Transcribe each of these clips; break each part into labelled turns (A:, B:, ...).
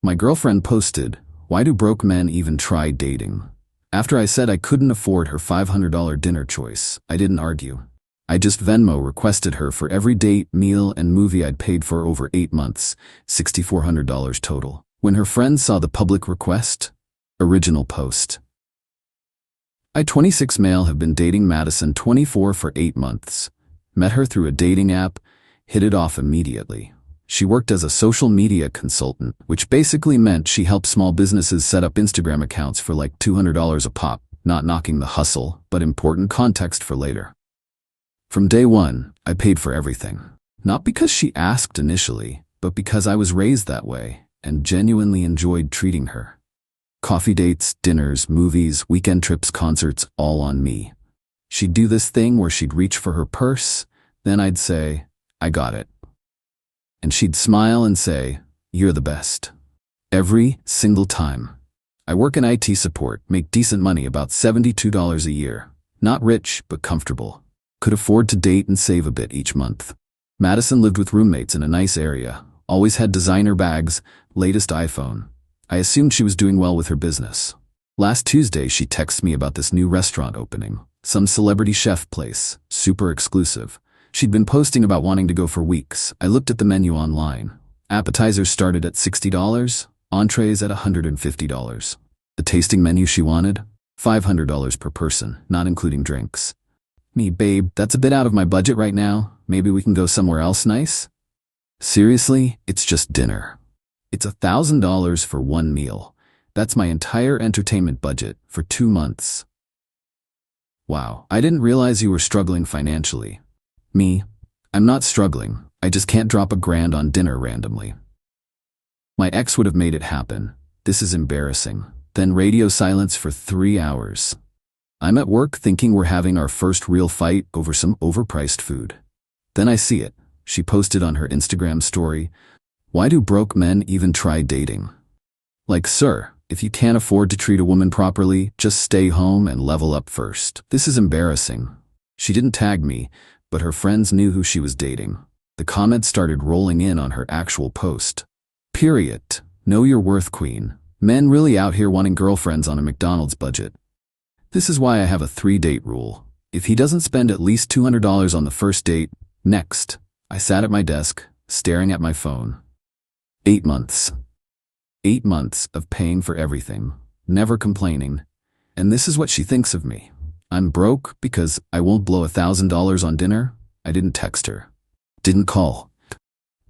A: My girlfriend posted, "Why do broke men even try dating?" After I said I couldn't afford her $500 dinner choice, I didn't argue. I just Venmo requested her for every date, meal, and movie I'd paid for over 8 months, $6,400 total. When her friends saw the public request, original post. I, 26 male, have been dating Madison, 24, for 8 months. Met her through a dating app, hit it off immediately. She worked as a social media consultant, which basically meant she helped small businesses set up Instagram accounts for like $200 a pop, not knocking the hustle, but important context for later. From day one, I paid for everything. Not because she asked initially, but because I was raised that way and genuinely enjoyed treating her. Coffee dates, dinners, movies, weekend trips, concerts, all on me. She'd do this thing where she'd reach for her purse, then I'd say, "I got it." And she'd smile and say, "You're the best." Every single time. I work in IT support, make decent money, about $72 a year. Not rich, but comfortable. Could afford to date and save a bit each month. Madison lived with roommates in a nice area, always had designer bags, latest iPhone. I assumed she was doing well with her business. Last Tuesday, she texted me about this new restaurant opening, some celebrity chef place, super exclusive. She'd been posting about wanting to go for weeks. I looked at the menu online. Appetizers started at $60, entrees at $150. The tasting menu she wanted? $500 per person, not including drinks. Me, "Babe, that's a bit out of my budget right now. Maybe we can go somewhere else nice?" Seriously, it's just dinner. It's $1,000 for one meal. That's my entire entertainment budget for 2 months. Wow, I didn't realize you were struggling financially. Me, I'm not struggling. I just can't drop $1,000 on dinner randomly. My ex would have made it happen. This is embarrassing. Then radio silence for 3 hours. I'm at work thinking we're having our first real fight over some overpriced food. Then I see it. She posted on her Instagram story, "Why do broke men even try dating?" Like, sir, if you can't afford to treat a woman properly, just stay home and level up first. This is embarrassing. She didn't tag me, but her friends knew who she was dating. The comments started rolling in on her actual post. Period. Know your worth, queen. Men really out here wanting girlfriends on a McDonald's budget. This is why I have a 3-date rule. If he doesn't spend at least $200 on the first date, next. I sat at my desk, staring at my phone. 8 months. 8 months of paying for everything, never complaining. And this is what she thinks of me. I'm broke because I won't blow $1,000 on dinner? I didn't text her. Didn't call.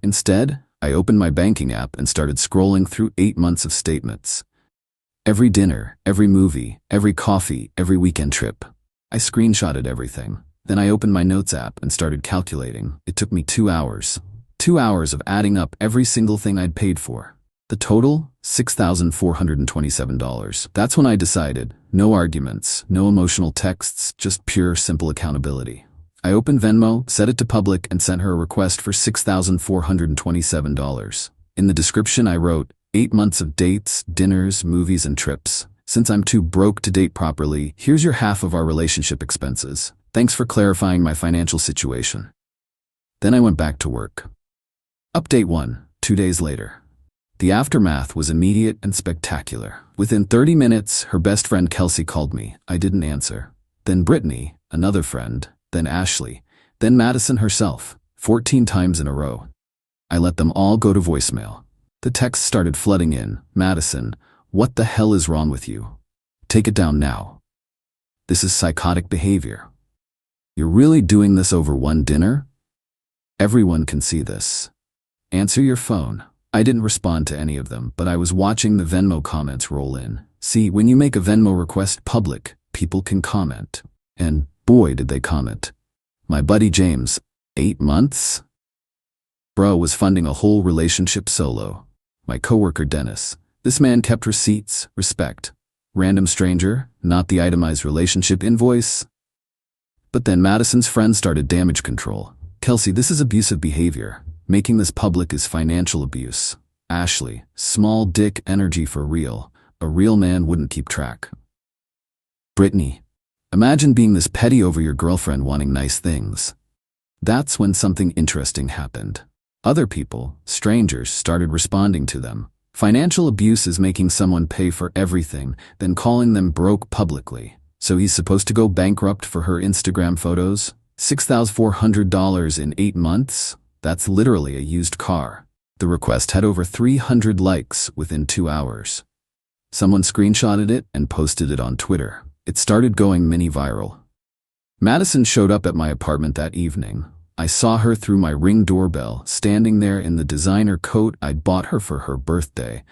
A: Instead, I opened my banking app and started scrolling through 8 months of statements. Every dinner, every movie, every coffee, every weekend trip. I screenshotted everything. Then I opened my notes app and started calculating. It took me 2 hours. 2 hours of adding up every single thing I'd paid for. The total, $6,427. That's when I decided, no arguments, no emotional texts, just pure, simple accountability. I opened Venmo, set it to public, and sent her a request for $6,427. In the description I wrote, 8 months of dates, dinners, movies, and trips. Since I'm too broke to date properly, here's your half of our relationship expenses. Thanks for clarifying my financial situation. Then I went back to work. Update 1, 2 days later. The aftermath was immediate and spectacular. Within 30 minutes, her best friend Kelsey called me. I didn't answer. Then Brittany, another friend, then Ashley, then Madison herself, 14 times in a row. I let them all go to voicemail. The texts started flooding in. "Madison, what the hell is wrong with you? Take it down now. This is psychotic behavior. You're really doing this over one dinner? Everyone can see this. Answer your phone." I didn't respond to any of them, but I was watching the Venmo comments roll in. See, when you make a Venmo request public, people can comment. And boy, did they comment. My buddy James, 8 months? Bro was funding a whole relationship solo. My coworker Dennis, this man kept receipts, respect. Random stranger, not the itemized relationship invoice. But then Madison's friends started damage control. "Kelsey, this is abusive behavior. Making this public is financial abuse." Ashley, "Small dick energy for real. A real man wouldn't keep track." Brittany, "Imagine being this petty over your girlfriend wanting nice things." That's when something interesting happened. Other people, strangers, started responding to them. Financial abuse is making someone pay for everything, then calling them broke publicly. So he's supposed to go bankrupt for her Instagram photos? $6,400 in 8 months? That's literally a used car. The request had over 300 likes within 2 hours. Someone screenshotted it and posted it on Twitter. It started going mini viral. Madison showed up at my apartment that evening. I saw her through my Ring doorbell, standing there in the designer coat I'd bought her for her birthday,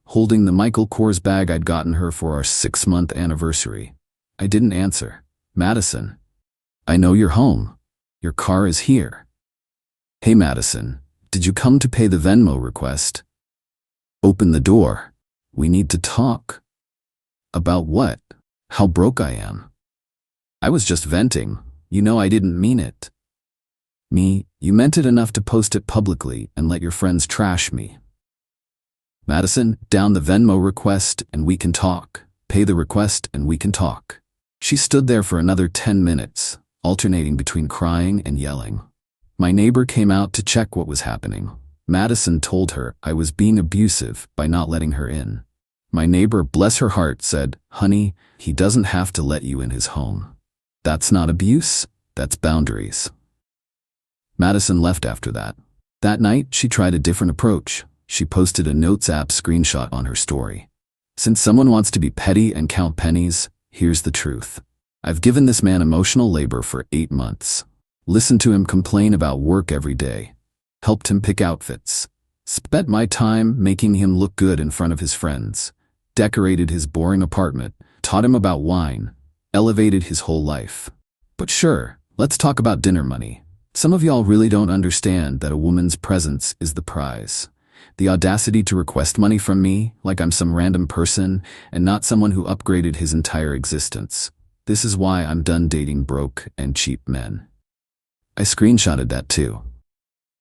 A: holding the Michael Kors bag I'd gotten her for our 6-month anniversary. I didn't answer. Madison, I know you're home. Your car is here. Hey Madison, did you come to pay the Venmo request? Open the door. We need to talk. About what? How broke I am. I was just venting. You know I didn't mean it. Me, you meant it enough to post it publicly and let your friends trash me. Madison, down the Venmo request and we can talk. Pay the request and we can talk. She stood there for another 10 minutes, alternating between crying and yelling. My neighbor came out to check what was happening. Madison told her I was being abusive by not letting her in. My neighbor, bless her heart, said, "Honey, he doesn't have to let you in his home. That's not abuse, that's boundaries." Madison left after that. That night, she tried a different approach. She posted a Notes app screenshot on her story. Since someone wants to be petty and count pennies, here's the truth. I've given this man emotional labor for 8 months. Listened to him complain about work every day. Helped him pick outfits. Spent my time making him look good in front of his friends. Decorated his boring apartment. Taught him about wine. Elevated his whole life. But sure, let's talk about dinner money. Some of y'all really don't understand that a woman's presence is the prize. The audacity to request money from me, like I'm some random person and not someone who upgraded his entire existence. This is why I'm done dating broke and cheap men. I screenshotted that too.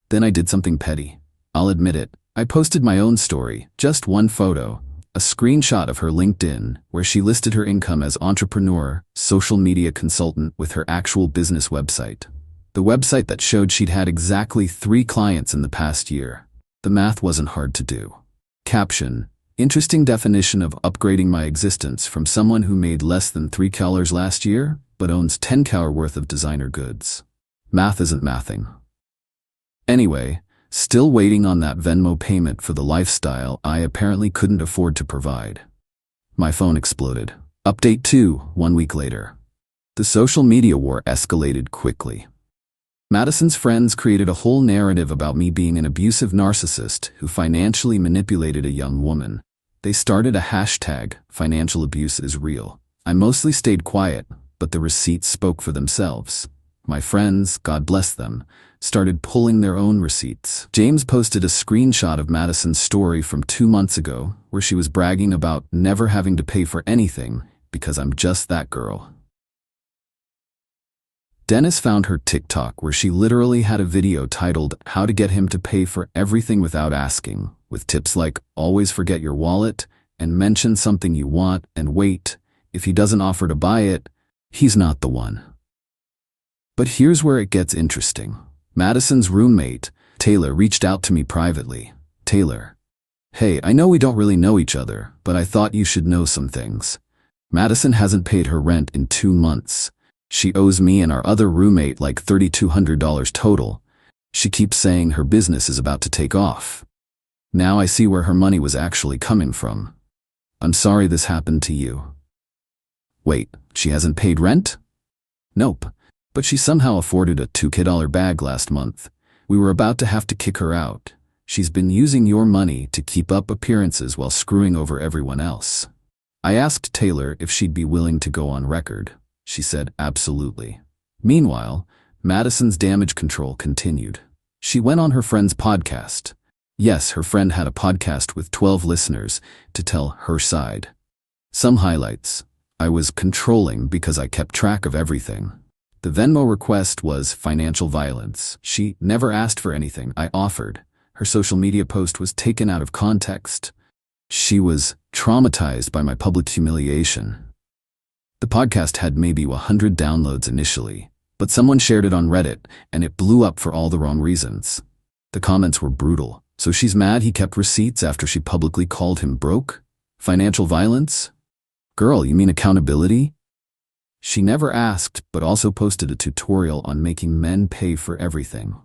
A: Then I did something petty. I'll admit it. I posted my own story, just one photo, a screenshot of her LinkedIn, where she listed her income as entrepreneur, social media consultant with her actual business website. The website that showed she'd had exactly 3 clients in the past year. The math wasn't hard to do. Caption: interesting definition of upgrading my existence from someone who made less than $3 last year, but owns $10 worth of designer goods. Math isn't mathing. Anyway, still waiting on that Venmo payment for the lifestyle I apparently couldn't afford to provide. My phone exploded. Update 2, 1 week later. The social media war escalated quickly. Madison's friends created a whole narrative about me being an abusive narcissist who financially manipulated a young woman. They started a hashtag, financial abuse is real. I mostly stayed quiet, but the receipts spoke for themselves. My friends, God bless them, started pulling their own receipts. James posted a screenshot of Madison's story from 2 months ago, where she was bragging about never having to pay for anything because I'm just that girl. Dennis found her TikTok where she literally had a video titled "How to Get Him to Pay for Everything Without Asking," with tips like always forget your wallet and mention something you want and wait. If he doesn't offer to buy it, he's not the one. But here's where it gets interesting. Madison's roommate, Taylor, reached out to me privately. Taylor: hey, I know we don't really know each other, but I thought you should know some things. Madison hasn't paid her rent in 2 months. She owes me and our other roommate like $3,200 total. She keeps saying her business is about to take off. Now I see where her money was actually coming from. I'm sorry this happened to you. Wait, she hasn't paid rent? Nope, but she somehow afforded a $2K bag last month. We were about to have to kick her out. She's been using your money to keep up appearances while screwing over everyone else. I asked Taylor if she'd be willing to go on record. She said absolutely. Meanwhile, Madison's damage control continued. She went on her friend's podcast. Yes, her friend had a podcast with 12 listeners to tell her side. Some highlights. I was controlling because I kept track of everything. The Venmo request was financial violence. She never asked for anything I offered. Her social media post was taken out of context. She was traumatized by my public humiliation. The podcast had maybe 100 downloads initially, but someone shared it on Reddit and it blew up for all the wrong reasons. The comments were brutal. So she's mad he kept receipts after she publicly called him broke? Financial violence? Girl, you mean accountability? She never asked, but also posted a tutorial on making men pay for everything.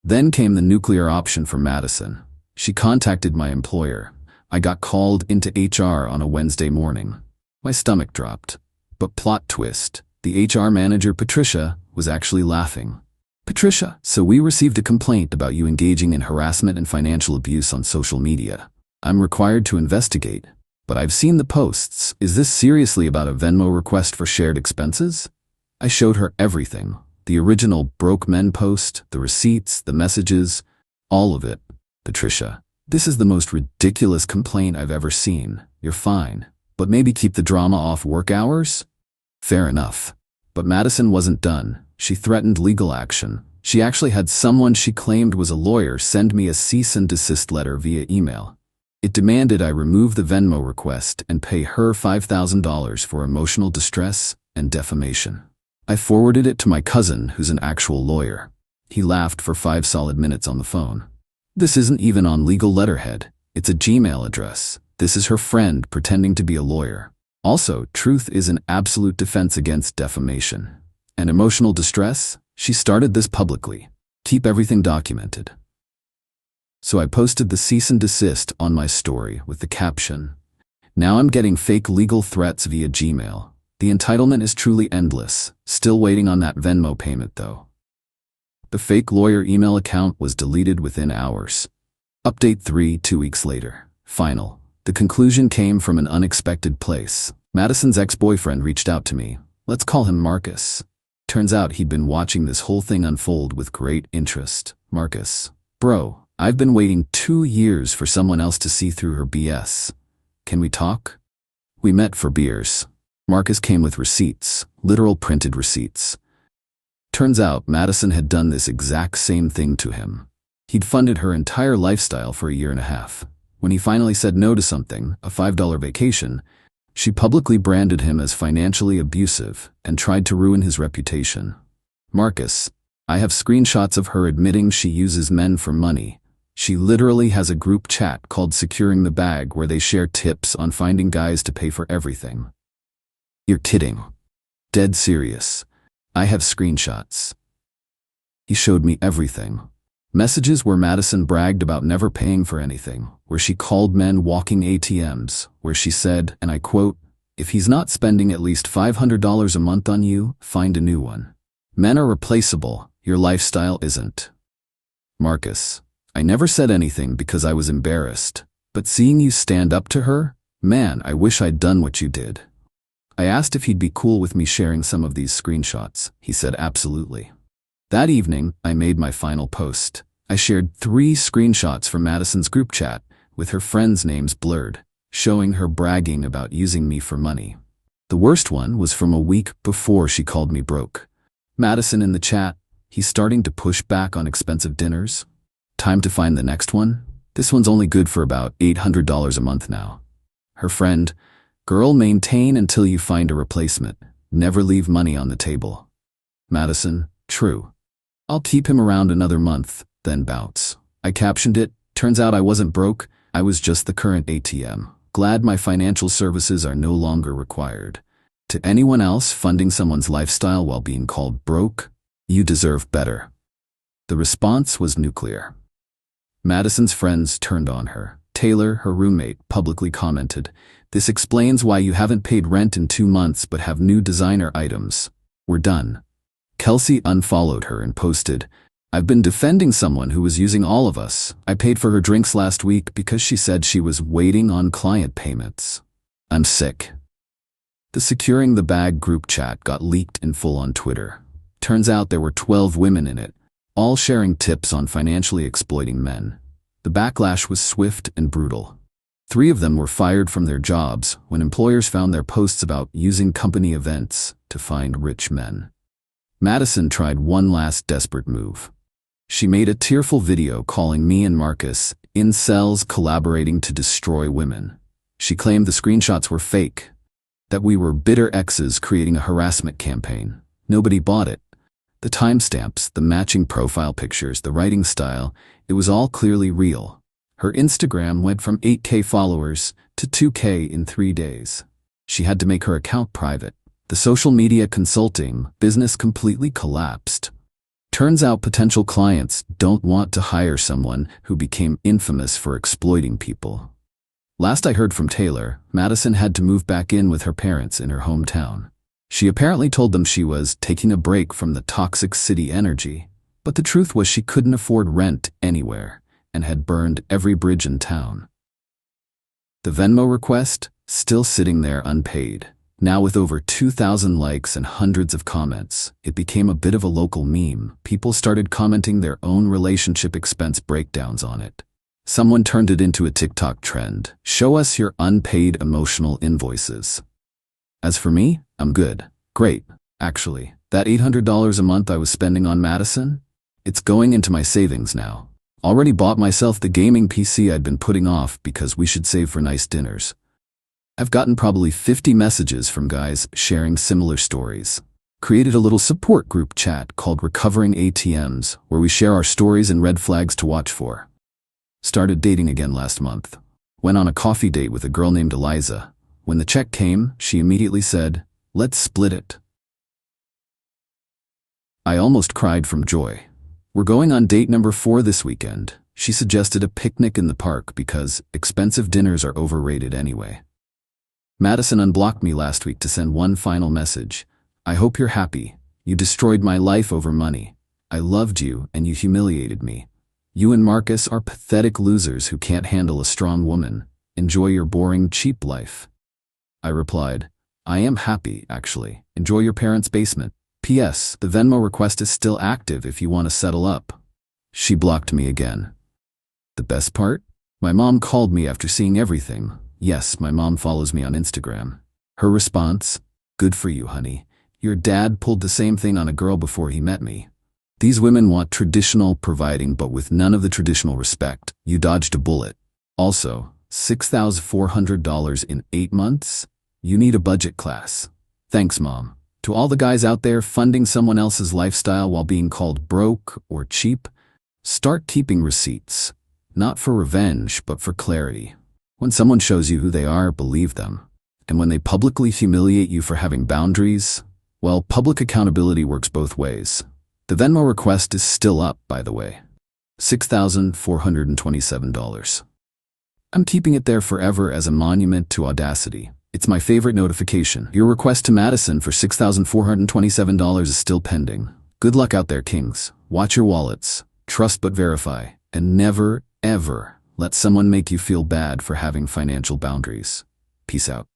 A: Then came the nuclear option for Madison. She contacted my employer. I got called into HR on a Wednesday morning. My stomach dropped. But plot twist, the HR manager, Patricia, was actually laughing. Patricia, so we received a complaint about you engaging in harassment and financial abuse on social media. I'm required to investigate. But I've seen the posts. Is this seriously about a Venmo request for shared expenses? I showed her everything. The original broke men post, the receipts, the messages, all of it. Patricia, this is the most ridiculous complaint I've ever seen. You're fine. But maybe keep the drama off work hours? Fair enough. But Madison wasn't done. She threatened legal action. She actually had someone she claimed was a lawyer send me a cease and desist letter via email. It demanded I remove the Venmo request and pay her $5,000 for emotional distress and defamation. I forwarded it to my cousin, who's an actual lawyer. He laughed for 5 solid minutes on the phone. This isn't even on legal letterhead. It's a Gmail address. This is her friend pretending to be a lawyer. Also, truth is an absolute defense against defamation. And emotional distress? She started this publicly. Keep everything documented. So I posted the cease and desist on my story with the caption, "Now I'm getting fake legal threats via Gmail. The entitlement is truly endless. Still waiting on that Venmo payment though." The fake lawyer email account was deleted within hours. Update 3, 2 weeks later. Final. The conclusion came from an unexpected place. Madison's ex-boyfriend reached out to me. Let's call him Marcus. Turns out he'd been watching this whole thing unfold with great interest. Marcus. Bro, I've been waiting 2 years for someone else to see through her BS. Can we talk? We met for beers. Marcus came with receipts, literal printed receipts. Turns out Madison had done this exact same thing to him. He'd funded her entire lifestyle for a year and a half. When he finally said no to something, a $5 vacation, she publicly branded him as financially abusive and tried to ruin his reputation. Marcus, I have screenshots of her admitting she uses men for money. She literally has a group chat called Securing the Bag where they share tips on finding guys to pay for everything. You're kidding. Dead serious. I have screenshots. He showed me everything. Messages where Madison bragged about never paying for anything, where she called men walking ATMs, where she said, and I quote, "If he's not spending at least $500 a month on you, find a new one. Men are replaceable, your lifestyle isn't." Marcus, I never said anything because I was embarrassed, but seeing you stand up to her, man, I wish I'd done what you did. I asked if he'd be cool with me sharing some of these screenshots. He said absolutely. That evening, I made my final post. I shared 3 screenshots from Madison's group chat, with her friends' names blurred, showing her bragging about using me for money. The worst one was from a week before she called me broke. Madison in the chat, he's starting to push back on expensive dinners. Time to find the next one? This one's only good for about $800 a month now. Her friend, girl, maintain until you find a replacement. Never leave money on the table. Madison, true. I'll keep him around another month, then bounce. I captioned it, turns out I wasn't broke, I was just the current ATM. Glad my financial services are no longer required. To anyone else funding someone's lifestyle while being called broke, you deserve better. The response was nuclear. Madison's friends turned on her. Taylor, her roommate, publicly commented, "This explains why you haven't paid rent in 2 months but have new designer items. We're done." Kelsey unfollowed her and posted, "I've been defending someone who was using all of us. I paid for her drinks last week because she said she was waiting on client payments. I'm sick." The Securing the Bag group chat got leaked in full on Twitter. Turns out there were 12 women in it, all sharing tips on financially exploiting men. The backlash was swift and brutal. 3 of them were fired from their jobs when employers found their posts about using company events to find rich men. Madison tried one last desperate move. She made a tearful video calling me and Marcus incels collaborating to destroy women. She claimed the screenshots were fake, that we were bitter exes creating a harassment campaign. Nobody bought it. The timestamps, the matching profile pictures, the writing style, it was all clearly real. Her Instagram went from 8K followers to 2K in 3 days. She had to make her account private. The social media consulting business completely collapsed. Turns out potential clients don't want to hire someone who became infamous for exploiting people. Last I heard from Taylor, Madison had to move back in with her parents in her hometown. She apparently told them she was taking a break from the toxic city energy, but the truth was she couldn't afford rent anywhere and had burned every bridge in town. The Venmo request, still sitting there unpaid. Now with over 2,000 likes and hundreds of comments, it became a bit of a local meme. People started commenting their own relationship expense breakdowns on it. Someone turned it into a TikTok trend. Show us your unpaid emotional invoices. As for me, I'm good. Great. Actually, that $800 a month I was spending on Madison, it's going into my savings now. Already bought myself the gaming PC I'd been putting off because we should save for nice dinners. I've gotten probably 50 messages from guys sharing similar stories. Created a little support group chat called Recovering ATMs where we share our stories and red flags to watch for. Started dating again last month. Went on a coffee date with a girl named Eliza. When the check came, she immediately said, "Let's split it." I almost cried from joy. We're going on date number 4 this weekend. She suggested a picnic in the park because expensive dinners are overrated anyway. Madison unblocked me last week to send one final message. "I hope you're happy. You destroyed my life over money. I loved you and you humiliated me. You and Marcus are pathetic losers who can't handle a strong woman. Enjoy your boring, cheap life." I replied, "I am happy, actually. Enjoy your parents' basement. P.S. The Venmo request is still active if you want to settle up." She blocked me again. The best part? My mom called me after seeing everything. Yes, my mom follows me on Instagram. Her response, "Good for you, honey. Your dad pulled the same thing on a girl before he met me. These women want traditional providing but with none of the traditional respect. You dodged a bullet. Also, $6,400 in 8 months? You need a budget class. Thanks, Mom." To all the guys out there funding someone else's lifestyle while being called broke or cheap, start keeping receipts. Not for revenge, but for clarity. When someone shows you who they are, believe them. And when they publicly humiliate you for having boundaries, well, public accountability works both ways. The Venmo request is still up, by the way. $6,427. I'm keeping it there forever as a monument to audacity. It's my favorite notification. Your request to Madison for $6,427 is still pending. Good luck out there, kings. Watch your wallets. Trust but verify. And never, ever let someone make you feel bad for having financial boundaries. Peace out.